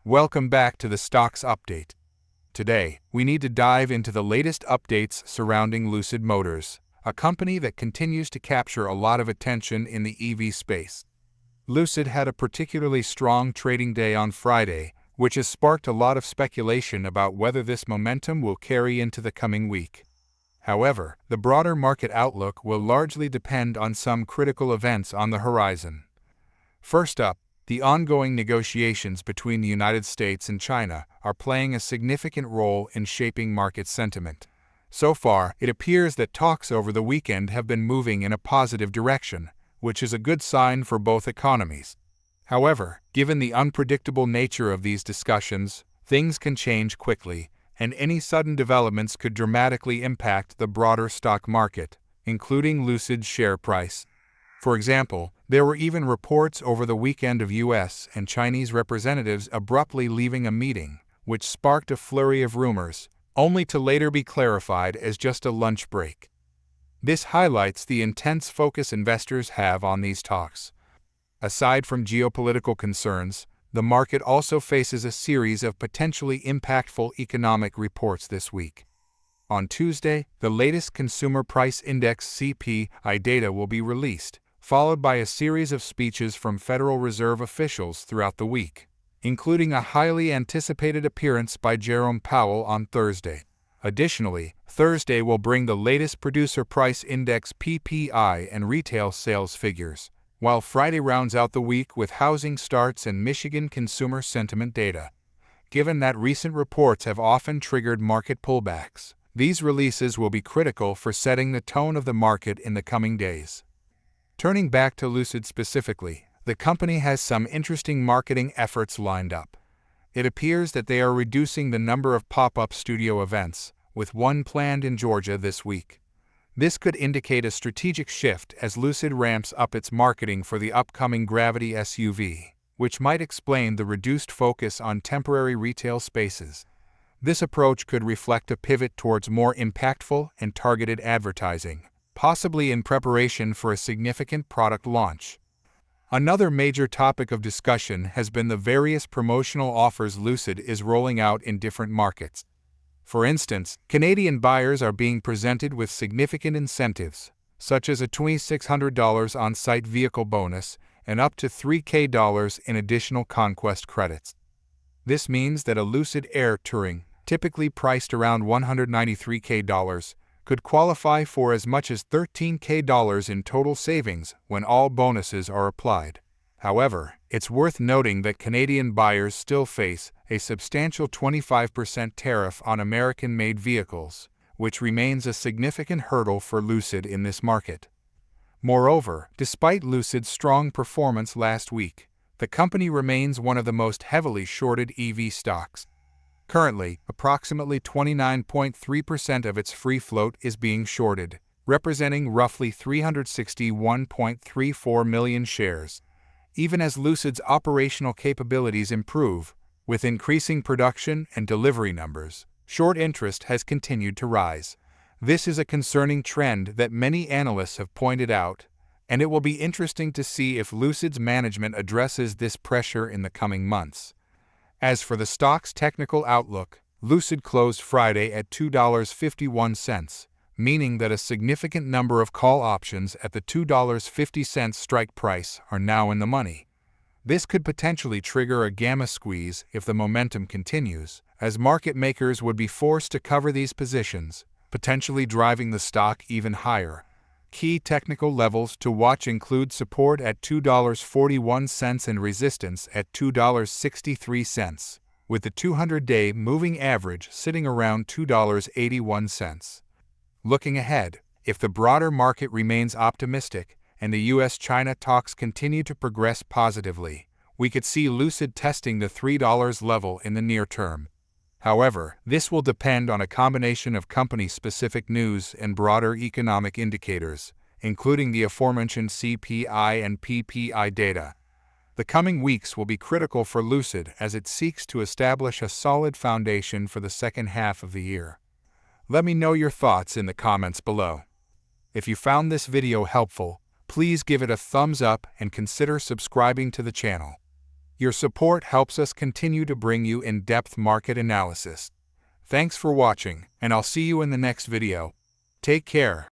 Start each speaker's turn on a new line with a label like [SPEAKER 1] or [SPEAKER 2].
[SPEAKER 1] Welcome back to the Stocks Update. Today, we need to dive into the latest updates surrounding Lucid Motors, a company that continues to capture a lot of attention in the EV space. Lucid had a particularly strong trading day on Friday, which has sparked a lot of speculation about whether this momentum will carry into the coming week. However, the broader market outlook will largely depend on some critical events on the horizon. First up, the ongoing negotiations between the United States and China are playing a significant role in shaping market sentiment. So far, it appears that talks over the weekend have been moving in a positive direction, which is a good sign for both economies. However, given the unpredictable nature of these discussions, things can change quickly, and any sudden developments could dramatically impact the broader stock market, including Lucid's share price. For example, there were even reports over the weekend of U.S. and Chinese representatives abruptly leaving a meeting, which sparked a flurry of rumors, only to later be clarified as just a lunch break. This highlights the intense focus investors have on these talks. Aside from geopolitical concerns, the market also faces a series of potentially impactful economic reports this week. On Tuesday, the latest Consumer Price Index (CPI) data will be released, followed by a series of speeches from Federal Reserve officials throughout the week, including a highly anticipated appearance by Jerome Powell on Thursday. Additionally, Thursday will bring the latest Producer Price Index (PPI) and retail sales figures, while Friday rounds out the week with housing starts and Michigan consumer sentiment data. Given that recent reports have often triggered market pullbacks, these releases will be critical for setting the tone of the market in the coming days. Turning back to Lucid specifically, the company has some interesting marketing efforts lined up. It appears that they are reducing the number of pop-up studio events, with one planned in Georgia this week. This could indicate a strategic shift as Lucid ramps up its marketing for the upcoming Gravity SUV, which might explain the reduced focus on temporary retail spaces. This approach could reflect a pivot towards more impactful and targeted advertising, possibly in preparation for a significant product launch. Another major topic of discussion has been the various promotional offers Lucid is rolling out in different markets. For instance, Canadian buyers are being presented with significant incentives, such as a $2,600 on-site vehicle bonus and up to $3,000 in additional conquest credits. This means that a Lucid Air Touring, typically priced around $193,000, could qualify for as much as $13,000 in total savings when all bonuses are applied. However, it's worth noting that Canadian buyers still face a substantial 25% tariff on American-made vehicles, which remains a significant hurdle for Lucid in this market. Moreover, despite Lucid's strong performance last week, the company remains one of the most heavily shorted EV stocks. Currently, approximately 29.3% of its free float is being shorted, representing roughly 361.34 million shares. Even as Lucid's operational capabilities improve, with increasing production and delivery numbers, short interest has continued to rise. This is a concerning trend that many analysts have pointed out, and it will be interesting to see if Lucid's management addresses this pressure in the coming months. As for the stock's technical outlook, Lucid closed Friday at $2.51, meaning that a significant number of call options at the $2.50 strike price are now in the money. This could potentially trigger a gamma squeeze if the momentum continues, as market makers would be forced to cover these positions, potentially driving the stock even higher. Key technical levels to watch include support at $2.41 and resistance at $2.63, with the 200-day moving average sitting around $2.81. Looking ahead, if the broader market remains optimistic and the U.S. China talks continue to progress positively, we could see Lucid testing the $3 level in the near term. However, this will depend on a combination of company-specific news and broader economic indicators, including the aforementioned CPI and PPI data. The coming weeks will be critical for Lucid as it seeks to establish a solid foundation for the second half of the year. Let me know your thoughts in the comments below. If you found this video helpful, please give it a thumbs up and consider subscribing to the channel. Your support helps us continue to bring you in-depth market analysis. Thanks for watching, and I'll see you in the next video. Take care.